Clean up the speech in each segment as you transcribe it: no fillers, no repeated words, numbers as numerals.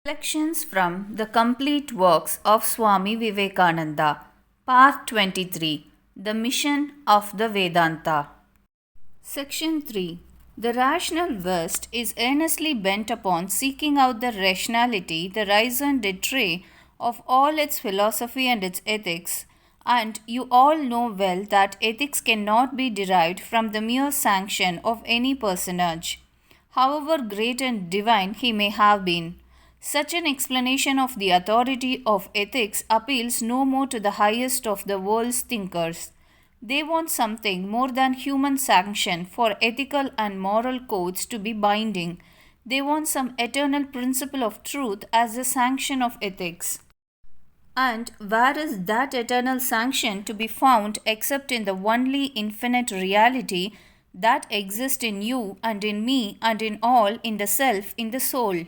Selections from the complete works of Swami Vivekananda, Part 23, The Mission of the Vedanta. Section 3. The rational West is earnestly bent upon seeking out the rationality, the raison d'etre of all its philosophy and its ethics, and you all know well that ethics cannot be derived from the mere sanction of any personage, however great and divine he may have been. Such an explanation of the authority of ethics appeals no more to the highest of the world's thinkers. They want something more than human sanction for ethical and moral codes to be binding. They want some eternal principle of truth as the sanction of ethics. And where is that eternal sanction to be found except in the only infinite reality that exists in you and in me and in all, in the self, in the soul?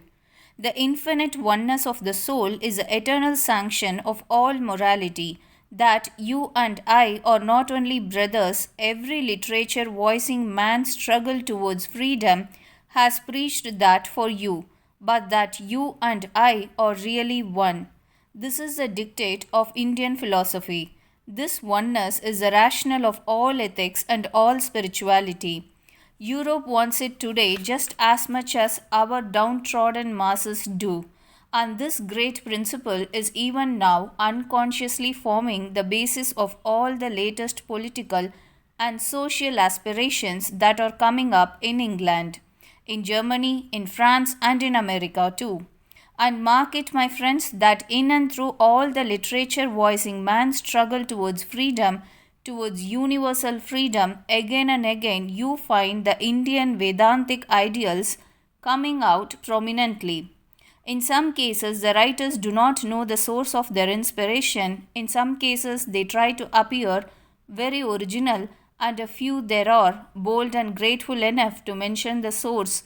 The infinite oneness of the soul is the eternal sanction of all morality. That you and I are not only brothers, every literature voicing man's struggle towards freedom has preached that for you, but that you and I are really one. This is the dictate of Indian philosophy. This oneness is the rationale of all ethics and all spirituality. Europe wants it today just as much as our downtrodden masses do. And this great principle is even now unconsciously forming the basis of all the latest political and social aspirations that are coming up in England, in Germany, in France, and in America too. And mark it, my friends, that in and through all the literature voicing man's struggle towards freedom, towards universal freedom, again and again you find the Indian Vedantic ideals coming out prominently. In some cases, the writers do not know the source of their inspiration. In some cases, they try to appear very original, and a few there are bold and grateful enough to mention the source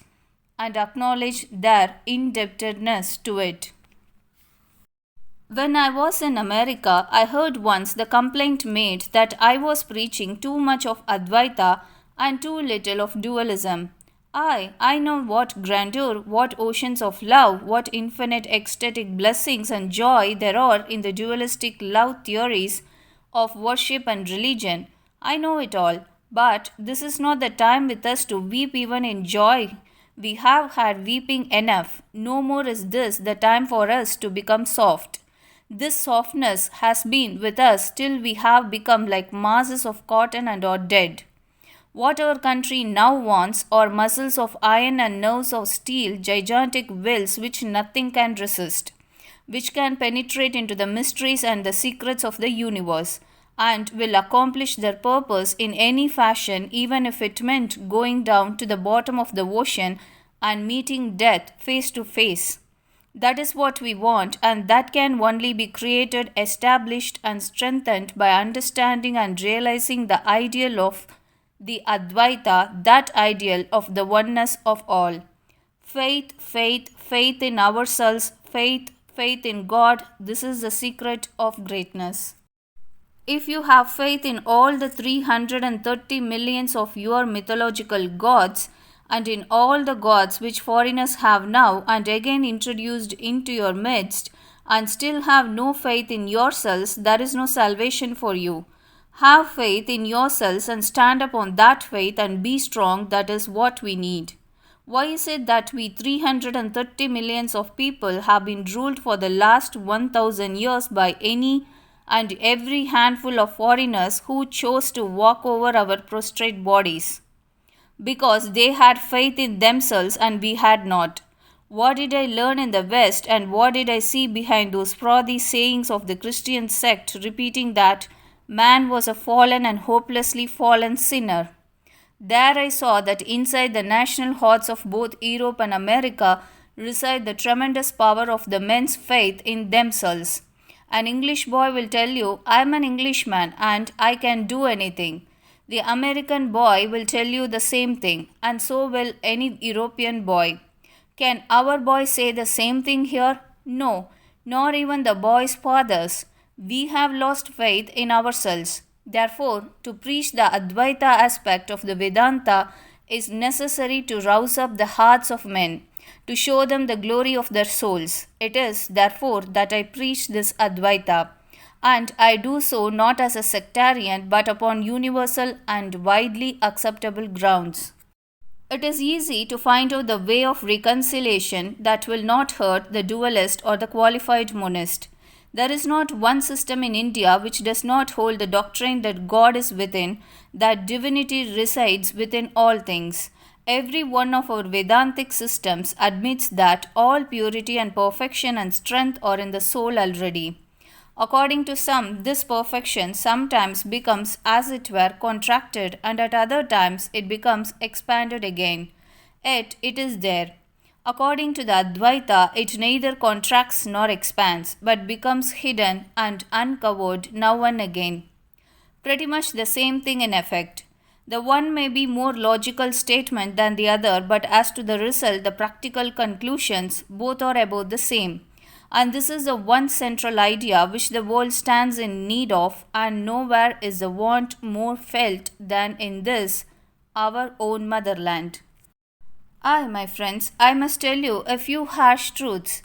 and acknowledge their indebtedness to it. When I was in America, I heard once the complaint made that I was preaching too much of Advaita and too little of dualism. I know what grandeur, what oceans of love, what infinite ecstatic blessings and joy there are in the dualistic love theories of worship and religion. I know it all, but this is not the time with us to weep even in joy. We have had weeping enough. No more is this the time for us to become soft. This softness has been with us till we have become like masses of cotton and are dead. What our country now wants are muscles of iron and nerves of steel, gigantic wills which nothing can resist, which can penetrate into the mysteries and the secrets of the universe, and will accomplish their purpose in any fashion, even if it meant going down to the bottom of the ocean and meeting death face to face. That is what we want, and that can only be created, established, and strengthened by understanding and realizing the ideal of the Advaita, that ideal of the oneness of all. Faith, faith, faith in ourselves, faith in God, this is the secret of greatness. If you have faith in all the 330 millions of your mythological gods, and in all the gods which foreigners have now and again introduced into your midst, and still have no faith in yourselves, there is no salvation for you. Have faith in yourselves and stand upon that faith and be strong. That is what we need. Why is it that we 330 millions of people have been ruled for the last 1000 years by any and every handful of foreigners who chose to walk over our prostrate bodies? Because they had faith in themselves and we had not. What did I learn in the West, and what did I see behind those frothy sayings of the Christian sect repeating that man was a fallen and hopelessly fallen sinner? There I saw that inside the national hearts of both Europe and America reside the tremendous power of the men's faith in themselves. An English boy will tell you, I am an Englishman and I can do anything. The American boy will tell you the same thing, and so will any European boy. Can our boy say the same thing here? No, nor even the boys' fathers. We have lost faith in ourselves. Therefore, to preach the Advaita aspect of the Vedanta is necessary to rouse up the hearts of men. to show them the glory of their souls. It is, therefore, that I preach this Advaita, and I do so not as a sectarian but upon universal and widely acceptable grounds. It is easy to find out the way of reconciliation that will not hurt the dualist or the qualified monist. There is not one system in India which does not hold the doctrine that God is within, that divinity resides within all things. Every one of our Vedantic systems admits that all purity and perfection and strength are in the soul already. According to some, this perfection sometimes becomes, as it were, contracted, and at other times it becomes expanded again. Yet it is there. According to the Advaita, it neither contracts nor expands, but becomes hidden and uncovered now and again. Pretty much the same thing in effect. The one may be more logical statement than the other, but as to the result, the practical conclusions, both are about the same. And this is the one central idea which the world stands in need of, and nowhere is the want more felt than in this, our own motherland. My friends, I must tell you a few harsh truths.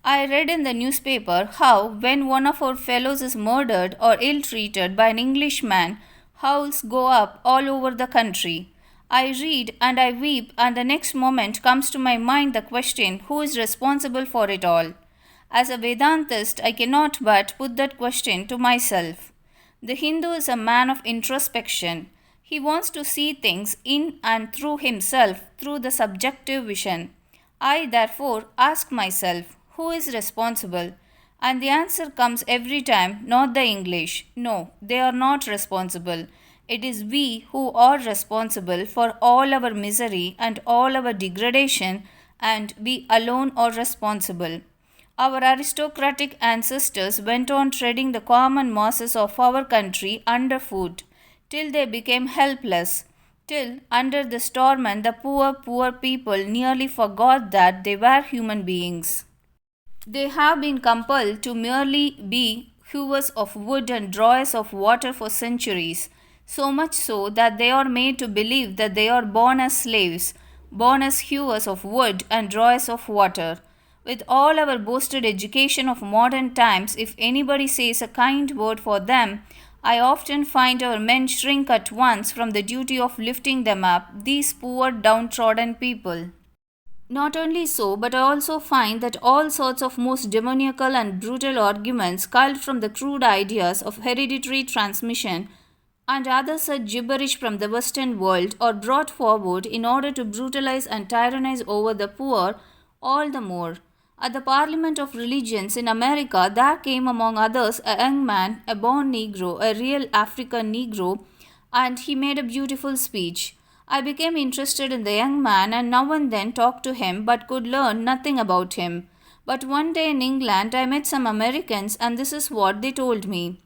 I read in the newspaper how, when one of our fellows is murdered or ill treated by an Englishman, howls go up all over the country. I read and I weep, and the next moment comes to my mind the question, who is responsible for it all? As a Vedantist, I cannot but put that question to myself. The Hindu is a man of introspection. He wants to see things in and through himself, through the subjective vision. I, therefore, ask myself, who is responsible? And the answer comes every time, not the English. No, they are not responsible. It is we who are responsible for all our misery and all our degradation, and we alone are responsible. Our aristocratic ancestors went on treading the common masses of our country underfoot till they became helpless, till under the torment the poor people nearly forgot that they were human beings. They have been compelled to merely be hewers of wood and drawers of water for centuries, so much so that they are made to believe that they are born as slaves, born as hewers of wood and drawers of water. With all our boasted education of modern times, if anybody says a kind word for them, I often find our men shrink at once from the duty of lifting them up, these poor downtrodden people. Not only so, but I also find that all sorts of most demoniacal and brutal arguments culled from the crude ideas of hereditary transmission and other such gibberish from the Western world are brought forward in order to brutalize and tyrannize over the poor all the more. At the Parliament of Religions in America, there came among others a young man, a born Negro, a real African Negro, and he made a beautiful speech. I became interested in the young man and now and then talked to him but could learn nothing about him. But one day in England I met some Americans and this is what they told me.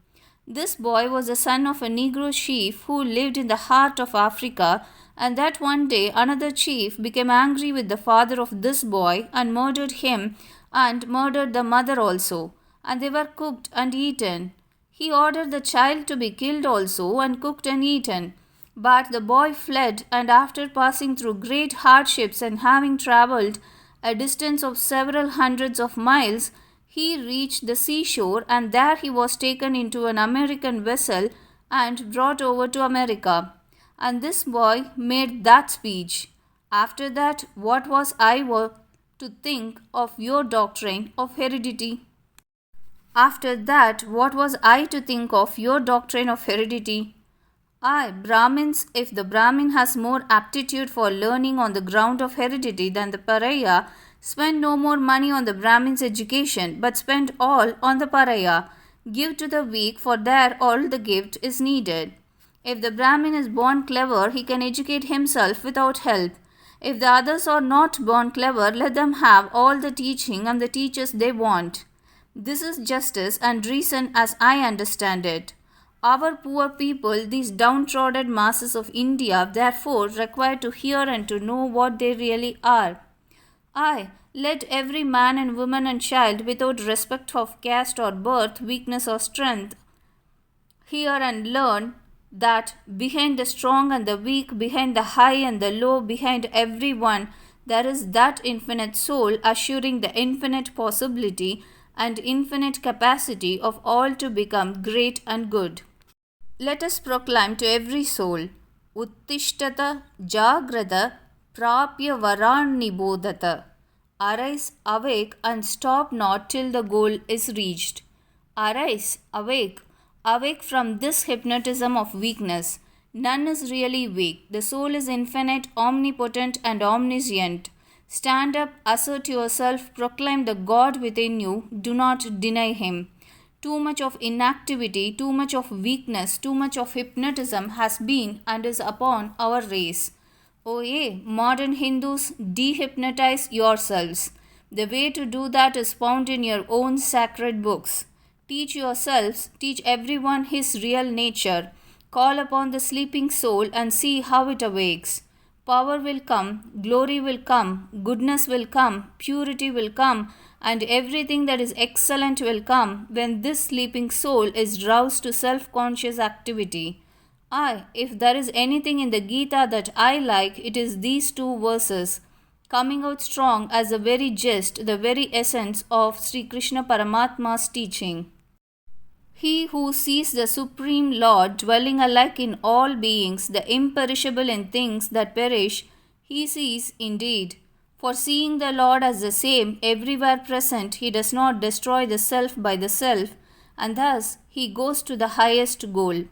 This boy was the son of a Negro chief who lived in the heart of Africa, and that one day another chief became angry with the father of this boy and murdered him and murdered the mother also, and they were cooked and eaten. He ordered the child to be killed also and cooked and eaten. But the boy fled, and after passing through great hardships and having travelled a distance of several hundreds of miles, he reached the seashore, and there he was taken into an American vessel and brought over to America. And this boy made that speech. After that, what was I to think of your doctrine of heredity? After that, what was I to think of your doctrine of heredity? Brahmins, if the Brahmin has more aptitude for learning on the ground of heredity than the pariah, spend no more money on the Brahmin's education, but spend all on the pariah. Give to the weak, for there all the gift is needed. If the Brahmin is born clever, he can educate himself without help. If the others are not born clever, let them have all the teaching and the teachers they want. This is justice and reason as I understand it. Our poor people, these downtrodden masses of India, therefore require to hear and to know what they really are. Let every man and woman and child, without respect of caste or birth, weakness or strength, hear and learn that behind the strong and the weak, behind the high and the low, behind every one, there is that infinite soul assuring the infinite possibility and infinite capacity of all to become great and good. Let us proclaim to every soul, Uttishtata Jagrata Prapya Varan Nibodhata. Arise, awake, and stop not till the goal is reached. Arise, awake, awake from this hypnotism of weakness. None is really weak. The soul is infinite, omnipotent, and omniscient. Stand up, assert yourself, proclaim the God within you, do not deny Him. Too much of inactivity, too much of weakness, too much of hypnotism has been and is upon our race. Oh, ye modern Hindus, dehypnotize yourselves. The way to do that is found in your own sacred books. Teach yourselves, teach everyone his real nature. Call upon the sleeping soul and see how it awakes. Power will come, glory will come, goodness will come, purity will come, and everything that is excellent will come when this sleeping soul is roused to self-conscious activity. If there is anything in the Gita that I like, it is these two verses, coming out strong as the very gist, the very essence of Sri Krishna Paramatma's teaching. He who sees the Supreme Lord dwelling alike in all beings, the imperishable in things that perish, he sees indeed. For seeing the Lord as the same, everywhere present, he does not destroy the self by the self, and thus he goes to the highest goal.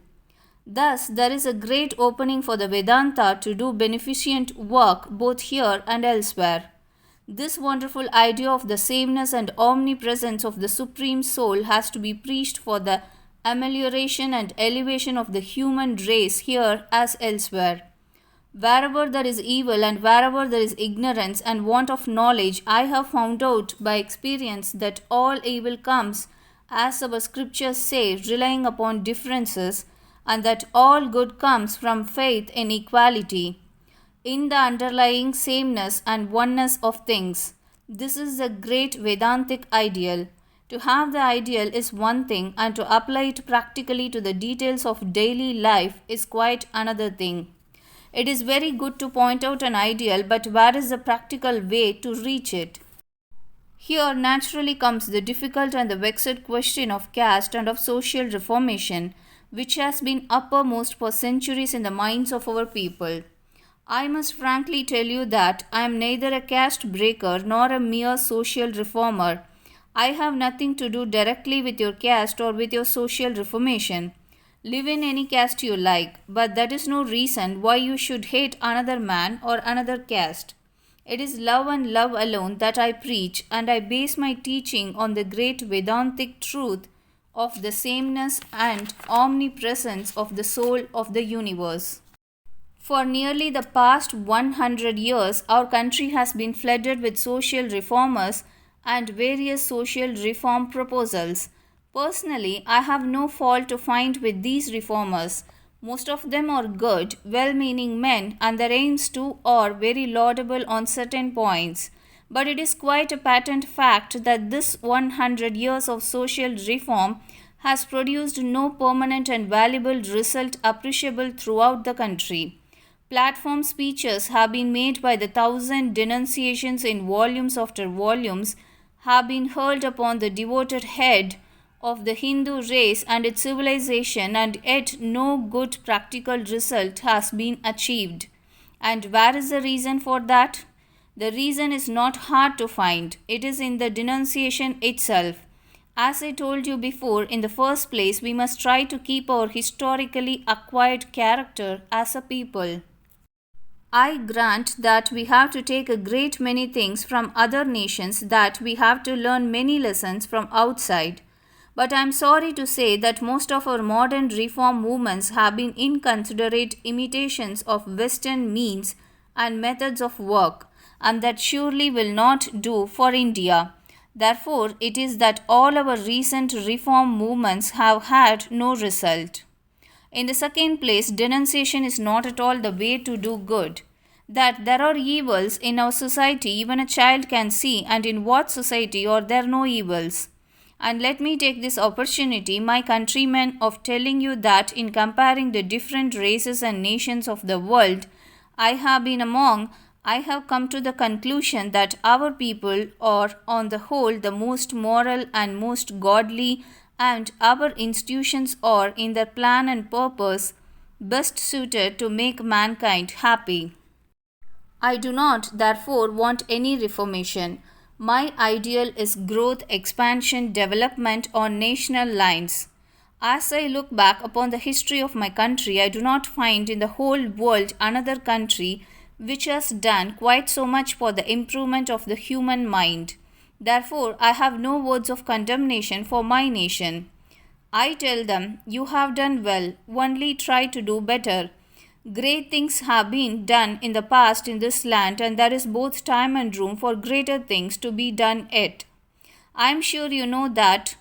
Thus, there is a great opening for the Vedanta to do beneficent work both here and elsewhere. This wonderful idea of the sameness and omnipresence of the Supreme Soul has to be preached for the amelioration and elevation of the human race here as elsewhere. Wherever there is evil and wherever there is ignorance and want of knowledge, I have found out by experience that all evil comes, as our scriptures say, relying upon differences, and that all good comes from faith in equality, in the underlying sameness and oneness of things. This is the great Vedantic ideal. To have the ideal is one thing, and to apply it practically to the details of daily life is quite another thing. It is very good to point out an ideal, but where is the practical way to reach it? Here naturally comes the difficult and the vexed question of caste and of social reformation, which has been uppermost for centuries in the minds of our people. I must frankly tell you that I am neither a caste breaker nor a mere social reformer. I have nothing to do directly with your caste or with your social reformation. Live in any caste you like, but that is no reason why you should hate another man or another caste. It is love and love alone that I preach, and I base my teaching on the great Vedantic truth of the sameness and omnipresence of the soul of the universe. For nearly the past 100 years, our country has been flooded with social reformers and various social reform proposals. Personally, I have no fault to find with these reformers. Most of them are good, well-meaning men, and their aims too are very laudable on certain points. But it is quite a patent fact that this 100 years of social reform has produced no permanent and valuable result appreciable throughout the country. Platform speeches have been made by the thousand denunciations in volumes after volumes have been hurled upon the devoted head of the Hindu race and its civilization, and yet no good practical result has been achieved. And where is the reason for that? The reason is not hard to find. It is in the denunciation itself. As I told you before, in the first place, we must try to keep our historically acquired character as a people. I grant that we have to take a great many things from other nations, that we have to learn many lessons from outside. But I am sorry to say that most of our modern reform movements have been inconsiderate imitations of Western means and methods of work, and that surely will not do for India. Therefore, it is that all our recent reform movements have had no result. In the second place, denunciation is not at all the way to do good. That there are evils in our society even a child can see, and in what society are there no evils? And let me take this opportunity, my countrymen, of telling you that in comparing the different races and nations of the world I have been among, I have come to the conclusion that our people are, on the whole, the most moral and most godly, and our institutions are, in their plan and purpose, best suited to make mankind happy. I do not, therefore, want any reformation. My ideal is growth, expansion, development on national lines. As I look back upon the history of my country, I do not find in the whole world another country which has done quite so much for the improvement of the human mind. Therefore, I have no words of condemnation for my nation. I tell them, you have done well, only try to do better. Great things have been done in the past in this land, and there is both time and room for greater things to be done yet. I am sure you know that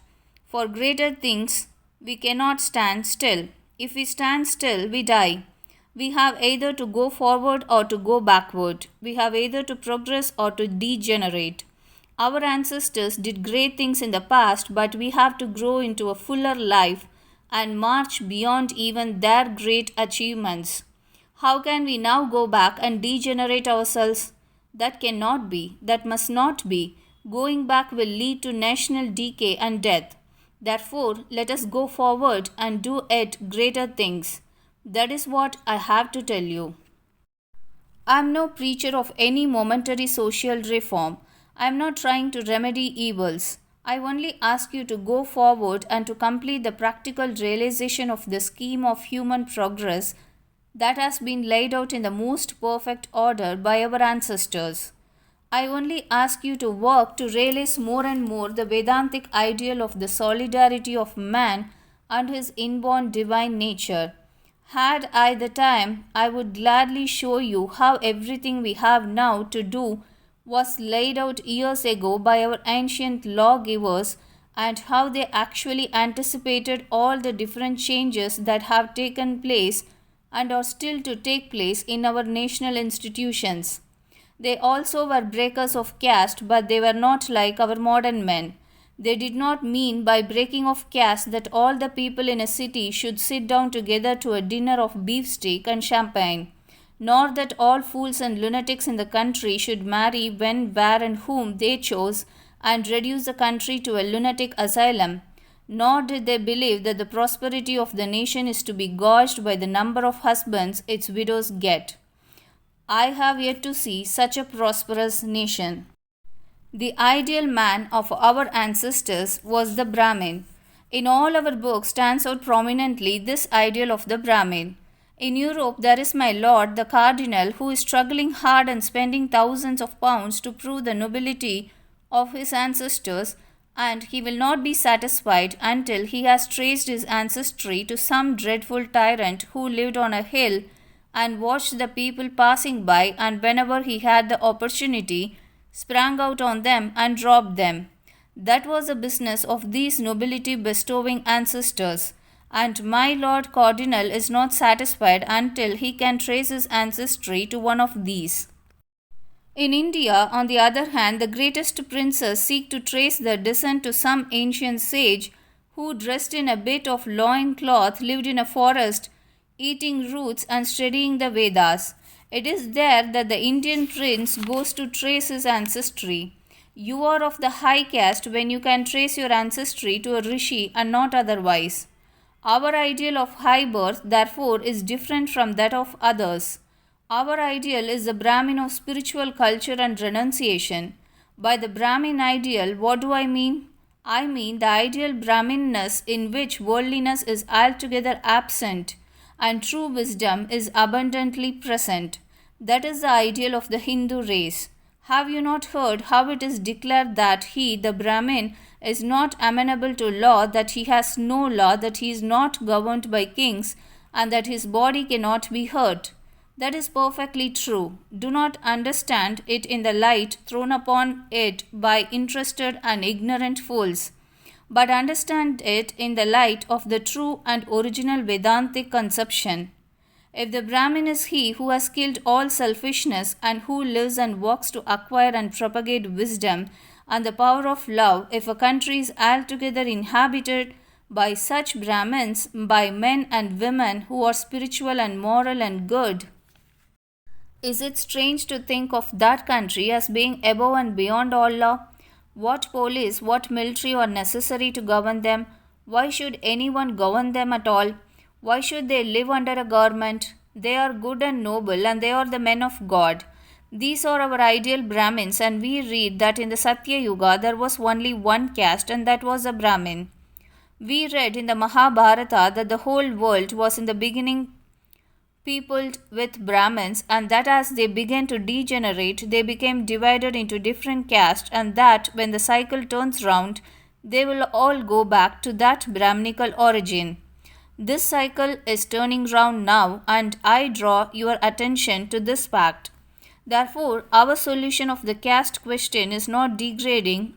for greater things we cannot stand still. If we stand still, we die. We have either to go forward or to go backward. We have either to progress or to degenerate. Our ancestors did great things in the past, but we have to grow into a fuller life and march beyond even their great achievements. How can we now go back and degenerate ourselves? That cannot be, that must not be. Going back will lead to national decay and death. Therefore, let us go forward and do yet greater things. That is what I have to tell you. I am no preacher of any momentary social reform. I am not trying to remedy evils. I only ask you to go forward and to complete the practical realization of the scheme of human progress that has been laid out in the most perfect order by our ancestors. I only ask you to work to realize more and more the Vedantic ideal of the solidarity of man and his inborn divine nature. Had I the time, I would gladly show you how everything we have now to do was laid out years ago by our ancient lawgivers, and how they actually anticipated all the different changes that have taken place and are still to take place in our national institutions. They also were breakers of caste, but they were not like our modern men. They did not mean by breaking of caste that all the people in a city should sit down together to a dinner of beefsteak and champagne, nor that all fools and lunatics in the country should marry when, where, and whom they chose and reduce the country to a lunatic asylum. Nor did they believe that the prosperity of the nation is to be gauged by the number of husbands its widows get. I have yet to see such a prosperous nation. The ideal man of our ancestors was the Brahmin. In all our books stands out prominently this ideal of the Brahmin. In Europe, there is my lord, the cardinal, who is struggling hard and spending thousands of pounds to prove the nobility of his ancestors, and he will not be satisfied until he has traced his ancestry to some dreadful tyrant who lived on a hill and watched the people passing by, and whenever he had the opportunity, sprang out on them and robbed them. That was the business of these nobility bestowing ancestors, and my Lord Cardinal is not satisfied until he can trace his ancestry to one of these. In India, on the other hand, the greatest princes seek to trace their descent to some ancient sage who, dressed in a bit of loin cloth, lived in a forest, eating roots and studying the Vedas. It is there that the Indian prince goes to trace his ancestry. You are of the high caste when you can trace your ancestry to a rishi and not otherwise. Our ideal of high birth, therefore, is different from that of others. Our ideal is the Brahmin of spiritual culture and renunciation. By the Brahmin ideal, what do I mean? I mean the ideal Brahminness in which worldliness is altogether absent and true wisdom is abundantly present. That is the ideal of the Hindu race. Have you not heard how it is declared that he, the Brahmin, is not amenable to law, that he has no law, that he is not governed by kings, and that his body cannot be hurt? That is perfectly true. Do not understand it in the light thrown upon it by interested and ignorant fools, but understand it in the light of the true and original Vedantic conception. If the Brahmin is he who has killed all selfishness and who lives and works to acquire and propagate wisdom and the power of love, if a country is altogether inhabited by such Brahmins, by men and women who are spiritual and moral and good, Is it strange to think of that country as being above and beyond all law? What police, what military are necessary to govern them? Why should anyone govern them at all? Why should they live under a government? They are good and noble, and they are the men of God. These are our ideal Brahmins, and we read that in the Satya Yuga there was only one caste, and that was a Brahmin. We read in the Mahabharata that the whole world was in the beginning peopled with Brahmins, and that as they began to degenerate, they became divided into different castes, and that when the cycle turns round, they will all go back to that Brahminical origin. This cycle is turning round now, and I draw your attention to this fact. Therefore, our solution of the caste question is not degrading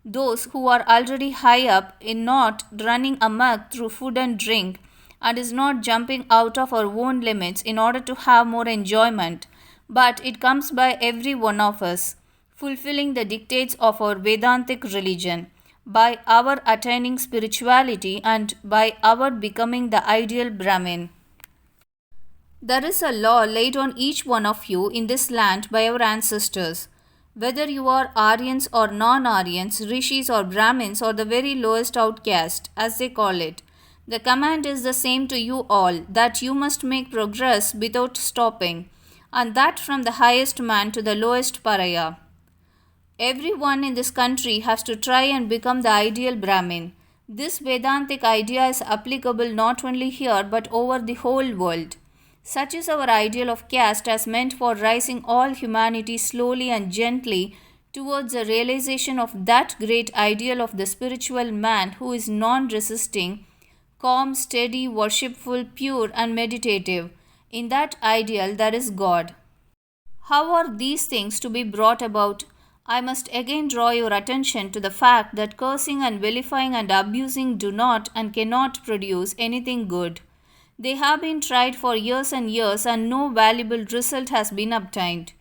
those who are already high up, in not running amok through food and drink, and is not jumping out of our own limits in order to have more enjoyment, but it comes by every one of us, fulfilling the dictates of our Vedantic religion, by our attaining spirituality, and by our becoming the ideal Brahmin. There is a law laid on each one of you in this land by our ancestors. Whether you are Aryans or non-Aryans, Rishis or Brahmins or the very lowest outcast, as they call it, the command is the same to you all, that you must make progress without stopping, and that from the highest man to the lowest pariah. Everyone in this country has to try and become the ideal Brahmin. This Vedantic idea is applicable not only here but over the whole world. Such is our ideal of caste as meant for rising all humanity slowly and gently towards the realization of that great ideal of the spiritual man who is non-resisting, calm, steady, worshipful, pure, and meditative. In that ideal there is God. How are these things to be brought about? I must again draw your attention to the fact that cursing and vilifying and abusing do not and cannot produce anything good. They have been tried for years and years, and no valuable result has been obtained.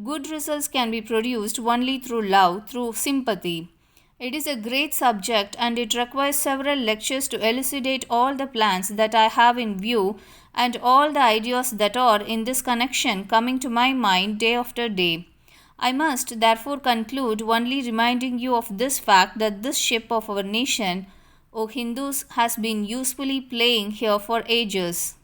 Good results can be produced only through love, through sympathy. It is a great subject, and it requires several lectures to elucidate all the plans that I have in view and all the ideas that are in this connection coming to my mind day after day. I must therefore conclude only reminding you of this fact, that this ship of our nation, O Hindus, has been usefully playing here for ages.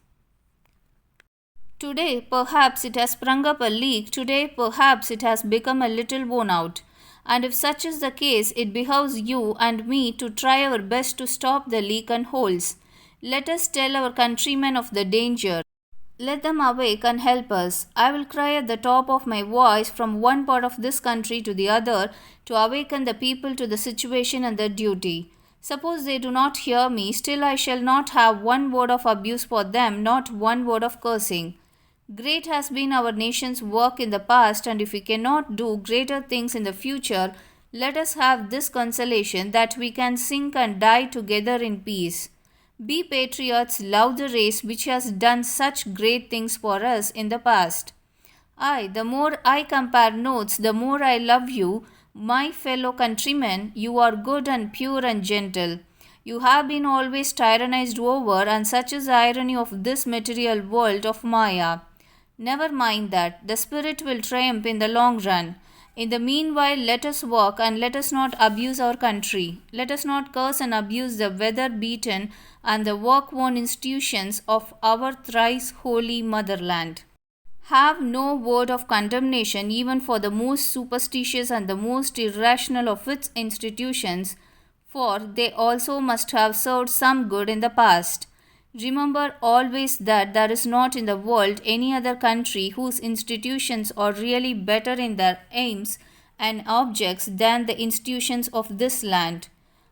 Today perhaps it has sprung up a leak, today perhaps it has become a little worn out. And if such is the case, it behoves you and me to try our best to stop the leak and holes. Let us tell our countrymen of the danger. Let them awake and help us. I will cry at the top of my voice from one part of this country to the other to awaken the people to the situation and their duty. Suppose they do not hear me, still I shall not have one word of abuse for them, not one word of cursing. Great has been our nation's work in the past, and if we cannot do greater things in the future, let us have this consolation, that we can sink and die together in peace. Be patriots, love the race which has done such great things for us in the past. The more I compare notes, the more I love you, my fellow countrymen. You are good and pure and gentle. You have been always tyrannized over, and such is the irony of this material world of Maya. Never mind that, the spirit will triumph in the long run. In the meanwhile, let us work, and let us not abuse our country. Let us not curse and abuse the weather-beaten and the work-worn institutions of our thrice holy motherland. Have no word of condemnation even for the most superstitious and the most irrational of its institutions, for they also must have served some good in the past. Remember always that there is not in the world any other country whose institutions are really better in their aims and objects than the institutions of this land.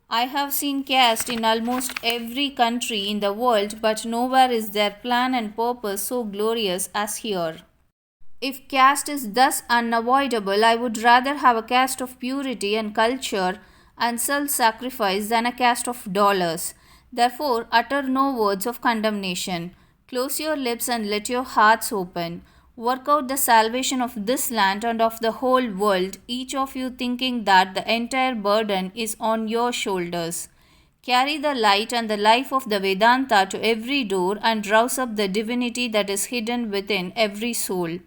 I have seen caste in almost every country in the world, but nowhere is their plan and purpose so glorious as here. If caste is thus unavoidable, I would rather have a caste of purity and culture and self-sacrifice than a caste of dollars. Therefore, utter no words of condemnation. Close your lips and let your hearts open. Work out the salvation of this land and of the whole world, each of you thinking that the entire burden is on your shoulders. Carry the light and the life of the Vedanta to every door and rouse up the divinity that is hidden within every soul.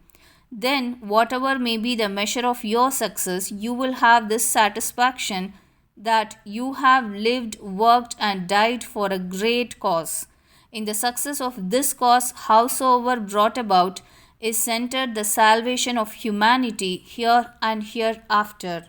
then whatever may be the measure of your success, you will have this satisfaction that you have lived, worked, and died for a great cause. In the success of this cause, howsoever brought about, is centered the salvation of humanity here and hereafter.